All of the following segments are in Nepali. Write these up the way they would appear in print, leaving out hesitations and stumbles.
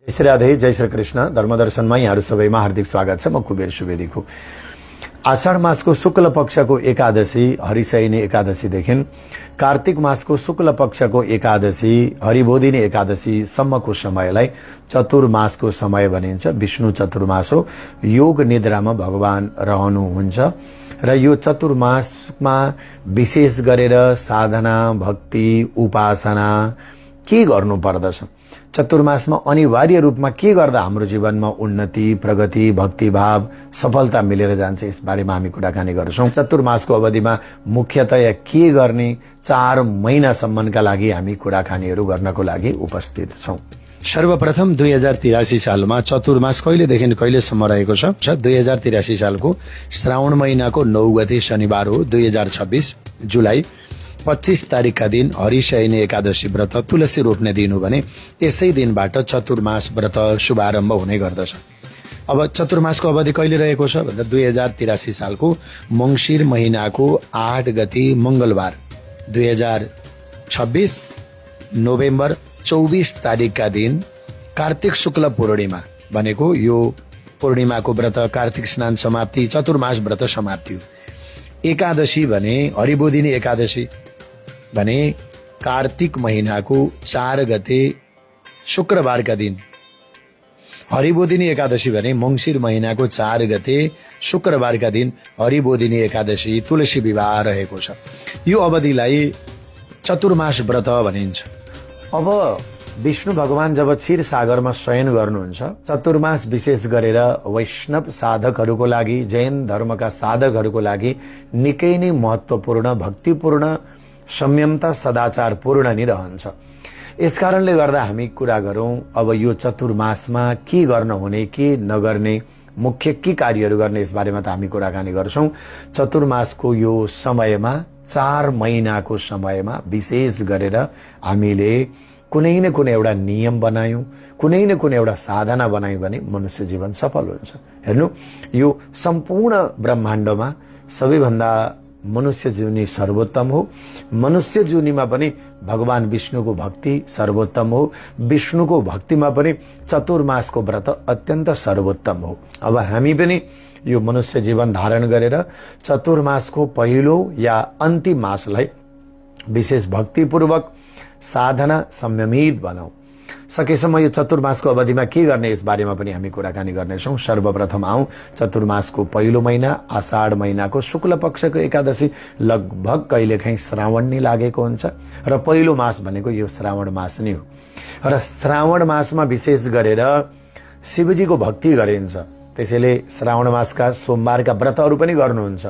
श्री राधे, जय श्री कृष्ण। धर्मदर्शनमा यहाँहरू सबैमा हार्दिक स्वागत छ। म कुबेर सुवेदीको। आषाढ मासको शुक्ल पक्षको एकादशी हरिशयनी एकादशीदेखि कार्तिक मासको शुक्ल पक्षको एकादशी हरिबोधिनी एकादशी सम्मको समयलाई चतुर्मासको समय भनिन्छ। विष्णु चतुर्मास हो। योग निद्रामा भगवान रहनुहुन्छ र यो चतुर्मासमा विशेष गरेर साधना, भक्ति, उपासना के गर्नु पर्दछ? चतुर्मासमा अनिवार्य रूपमा के गर्दा हाम्रो जीवनमा उन्नति, प्रगति, भक्तिभाव, सफलता मिलेर जान्छ, यस बारेमा हामी कुराकानी गर्छौं। चतुर्मासको अवधिमा मुख्यतया के गर्ने, 4 महिनासम्मका लागि हामी कुराकानीहरू गर्नको लागि उपस्थित छौं। सर्वप्रथम 2083 सालमा चतुर्मास कहिलेदेखि कहिलेसम्म रहेको छ? 2083 सालको श्रावण महिनाको 9 गते शनिबार हो। 2026 जुलाई 25 तारिकका दिन हरिशयनी एकादशी व्रत, तुलसी रोप्ने दिन हो भने त्यसै दिनबाट चतुर्मास व्रत शुभारम्भ हुने गर्दछ। अब चतुर्मासको अवधि कहिले रहेको छ भन्दा 2083 सालको मंसिर महिनाको 8 गते मंगलबार, 2026 नोभेम्बर 24 तारिकका दिन कार्तिक शुक्ल पूर्णिमा भनेको यो पूर्णिमाको व्रत, कार्तिक स्नान समाप्ति, चतुर्मास व्रत समाप्ति हो। एकादशी भने हरिबोधिनी एकादशी भने कार्तिक महिनाको 4 गते शुक्रबारका दिन, हरिबोधिनी एकादशी भने मंसिर महिनाको 4 गते शुक्रबारका दिन हरिबोधिनी एकादशी तुलसी विवाह रहेको छ। यो अवधिलाई चतुर्मास व्रत भनिन्छ। अब विष्णु भगवान जब क्षीर सागरमा शयन गर्नुहुन्छ, चतुर्मास विशेष गरेर वैष्णव साधकहरूको लागि, जैन धर्मका साधकहरूको लागि निकै नै महत्वपूर्ण, भक्तिपूर्ण, संयमता, सदाचार पूर्ण नै रहन्छ। यसकारणले गर्दा हामी कुरा गरौं अब यो चतुर्मासमा के गर्न हुने, के नगर्ने, मुख्य के कार्यहरू गर्ने, यस बारेमा त हामी कुराकानी गर्छौं। चतुर्मासको यो समयमा 4 महिनाको समयमा विशेष गरेर हामीले कुनै न कुनै एउटा नियम बनायौं, कुनै न कुनै एउटा साधना बनायौं भने मनुष्य जीवन सफल हुन्छ। हेर्नु, यो सम्पूर्ण ब्रह्माण्डमा सबैभन्दा मनुष्य जीवनी सर्वोत्तम हो। मनुष्य जीवनीमा पनि भगवान विष्णुको भक्ति सर्वोत्तम हो। विष्णुको भक्तिमा पनि चतुर्मासको व्रत अत्यन्त सर्वोत्तम हो। अब हामी पनि यो मनुष्य जीवन धारण गरेर चतुर्मासको पहिलो या अन्तिम मासलाई विशेष भक्तिपूर्वक साधना संयमित बनाऊ। सकेसम्म यो चतुर्मासको अवधिमा के गर्ने, यस बारेमा पनि हामी कुराकानी गर्नेछौं। सर्वप्रथम आउँ चतुर्मासको पहिलो महिना आषाढ महिनाको शुक्ल पक्षको एकादशी लगभग कहिलेकाहीँ श्रावण नै लागेको हुन्छ र पहिलो मास भनेको यो श्रावण मास नै हो। र श्रावण मासमा विशेष गरेर शिवजीको भक्ति गरिन्छ, त्यसैले श्रावण मासका सोमबारका व्रतहरू पनि गर्नुहुन्छ।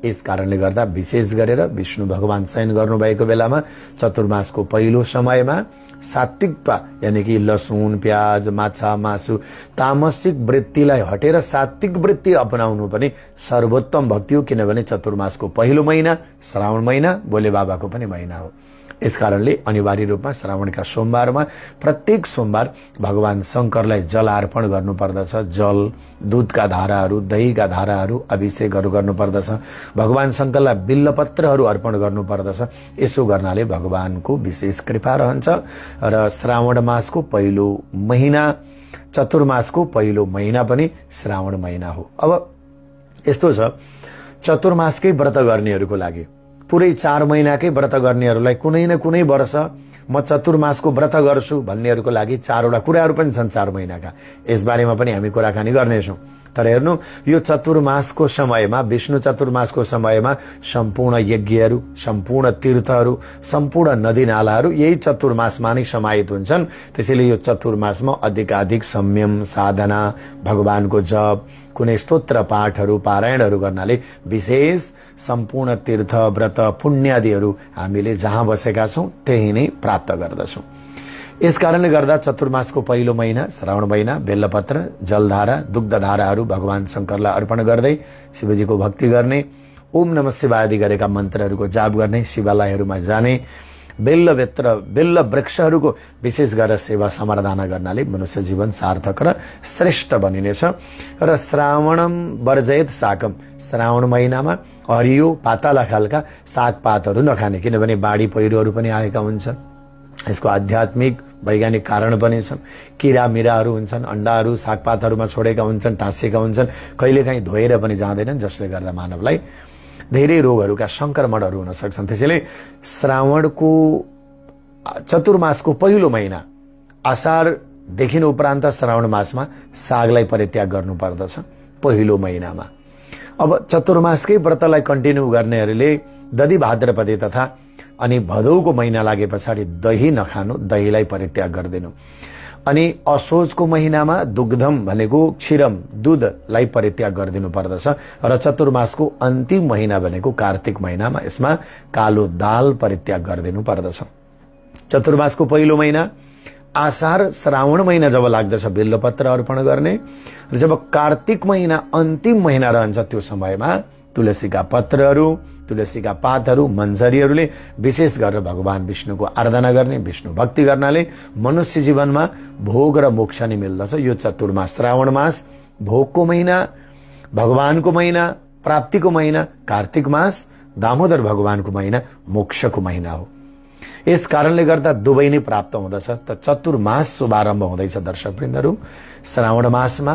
यस कारणले गर्दा विशेष गरेर विष्णु भगवान शयन गर्नुभएको बेलामा चतुर्मासको पहिलो समयमा सात्विकता यानी कि लसुन, प्याज, माछा, मासु, तामसिक वृत्तिलाई हटेर सात्विक वृत्ति अपनाउनु पनि सर्वोत्तम भक्ति हो। किनभने चतुर्मासको पहिलो महिना श्रावण महिना भोले बाबाको पनि महिना हो। यसकारणले अनिवार्य रूपमा श्रावणका सोमबारमा प्रत्येक सोमबार भगवान शंकरलाई जल अर्पण गर्नुपर्दछ। जल, दूधका धाराहरू, दहीका धाराहरू, अभिषेकहरू गर्नुपर्दछ। भगवान शंकरलाई बिल्लपत्रहरू अर्पण गर्नुपर्दछ। यसो गर्नाले भगवानको विशेष कृपा रहन्छ र श्रावण मासको पहिलो महिना, चतुर्मासको पहिलो महिना पनि श्रावण महिना हो। अब यस्तो छ, चतुर्मासकै व्रत गर्नेहरूको लागि, पुरै 4 महिनाकै व्रत गर्नेहरूलाई कुनै न कुनै वर्ष म चतुर्मासको व्रत गर्छु भन्नेहरूको लागि 4वटा कुराहरू पनि छन् 4 महिनाका। यसबारेमा पनि हामी कुराकानी गर्नेछौं। तर हेर्नु, यो चतुर्मासको समयमा, विष्णु चतुर्मासको समयमा सम्पूर्ण यज्ञहरू, सम्पूर्ण तीर्थहरू, सम्पूर्ण नदी नालाहरू यही चतुर्मासमा नै समाहित हुन्छन्। त्यसैले यो चतुर्मासमा अधिकाधिक संयम, साधना, भगवानको जप, कुनै स्तोत्र पाठहरू, पारायणहरू गर्नाले विशेष सम्पूर्ण तीर्थ, व्रत, पुण्यादिहरू हामीले जहाँ बसेका छौं त्यही नै प्राप्त गर्दछौं। यस कारणले गर्दा चतुर्मासको पहिलो महिना श्रावण महिना बेल्लपत्र, जलधारा, दुग्धधाराहरू भगवान शंकरलाई अर्पण गर्दै शिवजीको भक्ति गर्ने, ओम नमः शिवाय आदि गरेका मन्त्रहरूको जाप गर्ने, शिवालयहरूमा जाने, बेल्ल वृक्षहरूको विशेष गरेर सेवा समाराधना गर्नाले मनुष्य जीवन सार्थक र श्रेष्ठ बनिनेछ। र श्रावणम वर्जयत शाकम, श्रावण महिनामा हरियो पातला खालका सागपातहरू नखाने, किनभने बाढी पहिरोहरू पनि आएका हुन्छन्। यसको आध्यात्मिक वैज्ञानिक कारण पनि छन्। किरा मिराहरू हुन्छन्, अन्डाहरू सागपातहरूमा छोडेका हुन्छन्, टाँसिएका हुन्छन्, कहिलेकाहीँ धोएर पनि जाँदैनन्, जसले गर्दा मानवलाई धेरै रोगहरूका संक्रमणहरू हुन सक्छन्। त्यसैले श्रावणको चतुर्मासको पहिलो महिना असारदेखि उपरान्त श्रावण मासमा सागलाई परित्याग गर्नुपर्दछ पहिलो महिनामा। अब चतुर्मासकै व्रतलाई कन्टिन्यू गर्नेहरूले दधि भाद्रपदे तथा अनि भदौको महिना लागे पछाडि दही नखानु, दहीलाई परित्याग गरिदिनु। अनि असोजको महिनामा दुग्धम भनेको क्षीरम दूधलाई परित्याग गरिदिनु पर्दछ र चतुर्मासको अन्तिम महिना भनेको कार्तिक महिनामा यसमा कालो दाल परित्याग गरिदिनु पर्दछ। चतुर्मासको पहिलो महिना आषाढ श्रावण महिना जब लाग्दछ बेल्लपत्र अर्पण गर्ने र जब कार्तिक महिना अन्तिम महिना रहन्छ त्यो समयमा तुलसीका पत्रहरू, तुलसीका पातहरू, मन्जरीहरूले विशेष गरेर भगवान विष्णुको आराधना गर्ने, विष्णु भक्ति गर्नाले मनुष्य जीवनमा भोग र मोक्ष नि मिल्दछ। यो चतुर्मास श्रावण मास भोगको महिना, भगवानको महिना, प्राप्तिको महिना, कार्तिक मास दामोदर भगवानको महिना, मोक्षको महिना हो। यस कारणले गर्दा दुवै नै प्राप्त हुँदछ। त चतुर्मास शुभारम्भ हुँदैछ दर्शकवृन्दहरू। श्रावण मासमा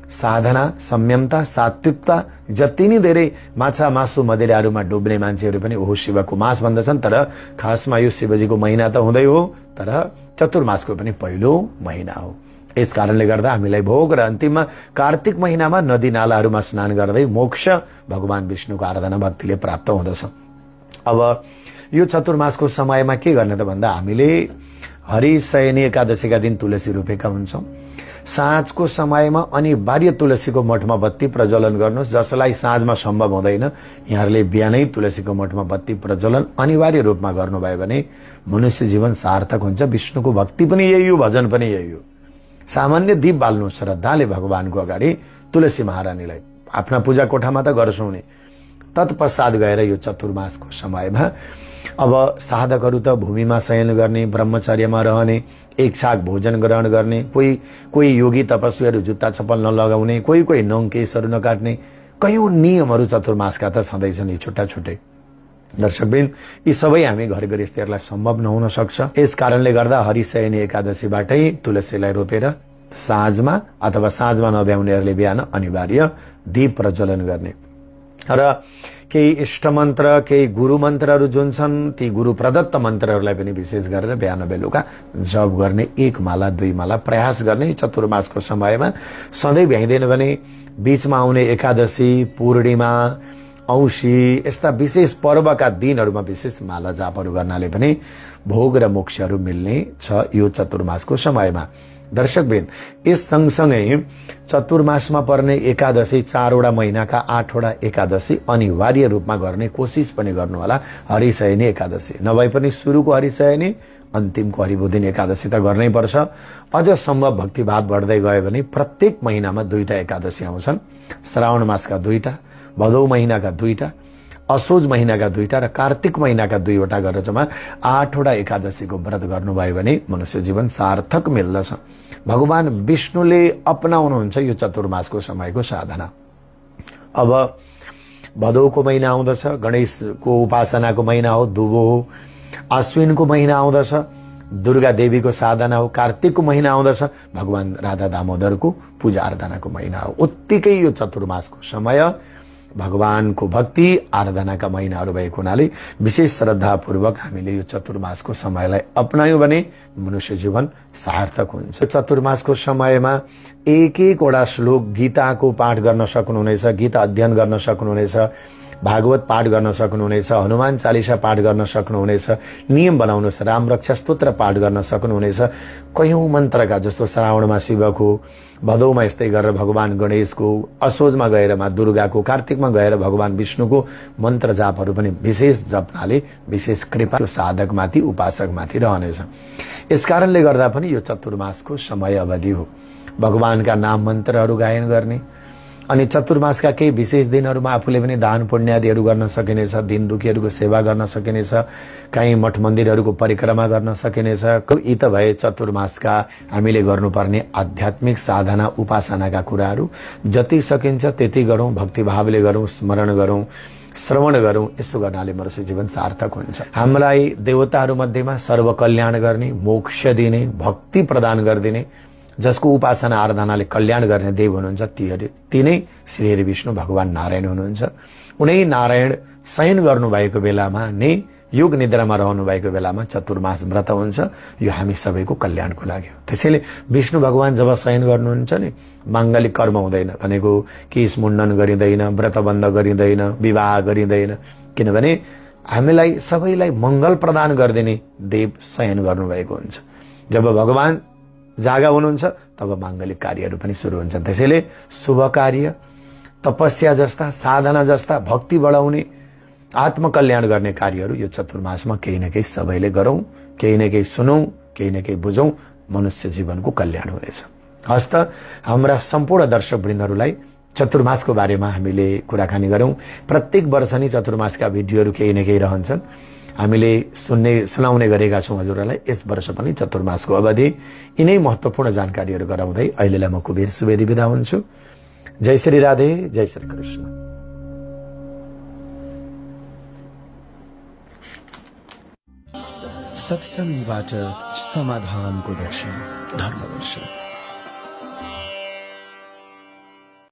साधना, संयमता, सात्विकता, जति नै धेरै माछा मासु मदिराहरूमा डुब्ने मान्छेहरू पनि ओहो शिवको मास भन्दछन्। तर खासमा यो शिवजीको महिना त हुँदै हो, तर चतुर्मासको पनि पहिलो महिना हो। यस कारणले गर्दा हामीलाई भोग र अन्तिममा कार्तिक महिनामा नदी नालाहरूमा स्नान गर्दै मोक्ष भगवान विष्णुको आराधना भक्तिले प्राप्त हुँदछ। अब यो चतुर्मासको समयमा के गर्ने त भन्दा हामीले हरिशयनी एकादशीका दिन तुलसी रोपेका हुन्छौं। साँझको समयमा अनिवार्य तुलसीको मठमा बत्ती प्रज्वलन गर्नुहोस्। जसलाई साँझमा सम्भव हुँदैन यहाँहरूले बिहानै तुलसीको मठमा बत्ती प्रज्वलन अनिवार्य रूपमा गर्नुभयो भने मनुष्य जीवन सार्थक हुन्छ। विष्णुको भक्ति पनि यही हो, भजन पनि यही हो। सामान्य दीप बाल्नु श्रद्धाले भगवानको अगाडि तुलसी महारानीलाई आफ्ना पूजा कोठामा त गर्छौं नि, तत्पश्चात गएर यो चतुर्मासको समयमा अब साधकहरू त भूमिमा शयन गर्ने, ब्रह्मचर्यमा रहने, एक साग भोजन ग्रहण गर्ने, कोही योगी तपस्वीहरू जुत्ता चप्पल नलगाउने, कोही नङ केसहरू नकाट्ने, कयौं नियमहरू चतुर्मासका त छँदैछन् यी छुट्टा छुट्टै। दर्शकवृन्द, यी सबै हामी घर गृहस्थीहरूलाई सम्भव नहुन सक्छ। यस कारणले गर्दा हरिशयनी एकादशीबाटै तुलसीलाई रोपेर साँझमा अथवा साँझमा नभ्याउनेहरूले बिहान अनिवार्य दीप प्रज्वलन गर्ने र केही इष्ट मन्त्र, केही गुरु मन्त्रहरू जुन छन् ती गुरु प्रदत्त मन्त्रहरूलाई पनि विशेष गरेर बिहान बेलुका जप गर्ने, एक माला दुई माला प्रयास गर्ने। चतुर्मासको समयमा सधैँ भ्याइँदैन भने बीचमा आउने एकादशी, पूर्णिमा, औँसी यस्ता विशेष पर्वका दिनहरूमा विशेष माला जापहरू गर्नाले पनि भोग र मोक्षहरू मिल्ने छ यो चतुर्मासको समयमा। दर्शकवृन्द, यस सँगसँगै चतुर्मासमा पर्ने एकादशी, 4 वटा महिनाका 8 वटा एकादशी अनिवार्य रूपमा गर्ने कोसिस पनि गर्नुहोला। हरिशयनी एकादशी नभए पनि सुरुको हरिशयनी, अन्तिमको हरिबोधिनी एकादशी त गर्नै पर्छ। अझ सम्भव भक्तिभाव बढ्दै गयो भने प्रत्येक महिनामा 2टा एकादशी आउँछन्। श्रावण मासका 2टा, भदौ महिनाका 2टा, असोज महिनाका 2टा र कार्तिक महिनाका 2वटा गरेर जम्मा 8 वटा एकादशीको व्रत गर्नुभयो भने मनुष्य जीवन सार्थक मिल्दछ। भगवान विष्णुले अपनाउनुहुन्छ यो चतुर्मासको समयको साधना। अब भदौको महिना आउँदछ, गणेशको उपासनाको महिना हो, दुबो हो। अश्विनको महिना आउँदछ, दुर्गा देवीको साधना हो। कार्तिकको महिना आउँदछ, भगवान राधा दामोदरको पूजा आराधनाको महिना हो। उत्तिकै यो चतुर्मासको समय भगवानको भक्ति आराधनाका महिनाहरू भएको हुनाले विशेष श्रद्धापूर्वक हामीले यो चतुर्मासको समयलाई अपनायौं भने मनुष्य जीवन सार्थक हुन्छ। चतुर्मासको समयमा एक वटा श्लोक गीताको पाठ गर्न सक्नुहुनेछ, गीता अध्ययन गर्न सक्नुहुनेछ, भागवत पाठ गर्न सक्नुहुनेछ, हनुमान चालिसा पाठ गर्न सक्नुहुनेछ, नियम बनाउनुहोस्, राम रक्षा स्तोत्र पाठ गर्न सक्नुहुनेछ। कयौं मन्त्रका जस्तो श्रावणमा शिवको, भदौमा यस्तै गरेर भगवान गणेशको, असोजमा गएर माँ दुर्गाको, कार्तिकमा गएर भगवान विष्णुको मन्त्र जापहरू पनि विशेष जप्नाले विशेष कृपा साधकमाथि, उपासकमाथि रहनेछ। यसकारणले गर्दा पनि यो चतुर्मासको समय अवधि हो भगवानका नाम मन्त्रहरू गायन गर्ने। अनि चतुर्मासका केही विशेष दिनहरूमा आफूले पनि दान पुण्य आदिहरू गर्न सकिनेछ, दीन दुखीहरूको सेवा गर्न सकिनेछ, कहीँ मठ मन्दिरहरूको परिक्रमा गर्न सकिनेछ। यी त भए चतुर्मासका हामीले गर्नुपर्ने आध्यात्मिक साधना उपासनाका कुराहरू। जति सकिन्छ त्यति गरौँ, भक्तिभावले गरौँ, स्मरण गरौँ, श्रवण गरौँ। यसो गर्नाले मनुष्य जीवन सार्थक हुन्छ। हामीलाई देवताहरू मध्येमा सर्व कल्याण गर्ने, मोक्ष दिने, भक्ति प्रदान गरिदिने, जसको उपासना आराधनाले कल्याण गर्ने देव हुनुहुन्छ ती नै श्री हरि विष्णु भगवान नारायण हुनुहुन्छ। उनै नारायण शयन गर्नुभएको बेलामा नै, योग निद्रामा रहनु भएको बेलामा चतुर्मास व्रत हुन्छ। यो हामी सबैको कल्याणको लागि हो। त्यसैले विष्णु भगवान जब शयन गर्नुहुन्छ नि, माङ्गलिक कर्म हुँदैन, भनेको केश मुण्डन गरिँदैन, व्रतबन्ध गरिँदैन, विवाह गरिँदैन, किनभने हामीलाई सबैलाई मङ्गल प्रदान गरिदिने देव शयन गर्नुभएको हुन्छ। जब भगवान जागा हुनुहुन्छ तब माङ्गलिक कार्यहरू पनि सुरु हुन्छन्। त्यसैले शुभ कार्य, तपस्या जस्ता, साधना जस्ता, भक्ति बढाउने, आत्मकल्याण गर्ने कार्यहरू यो चतुर्मासमा केही न केही सबैले गरौँ, केही न केही सुनौँ, केही न केही बुझौँ। मनुष्य जीवनको कल्याण हुनेछ। हस्त हाम्रा सम्पूर्ण दर्शक वृन्दहरूलाई चतुर्मासको बारेमा हामीले कुराकानी गरौँ। प्रत्येक वर्ष नै चतुर्मासका भिडियोहरू केही न केही रहन्छन्, हामीले सुनाउने गरेका छौँ हजुरहरूलाई। यस वर्ष पनि चतुर्मासको अवधि यिनै महत्त्वपूर्ण जानकारीहरू गराउँदै अहिलेलाई म कुबेर सुवेदी बिदा हुन्छु। जय श्री राधे, जय श्री कृष्ण। सत्सङ्गबाट समाधानको दर्शन, धर्म दर्शन।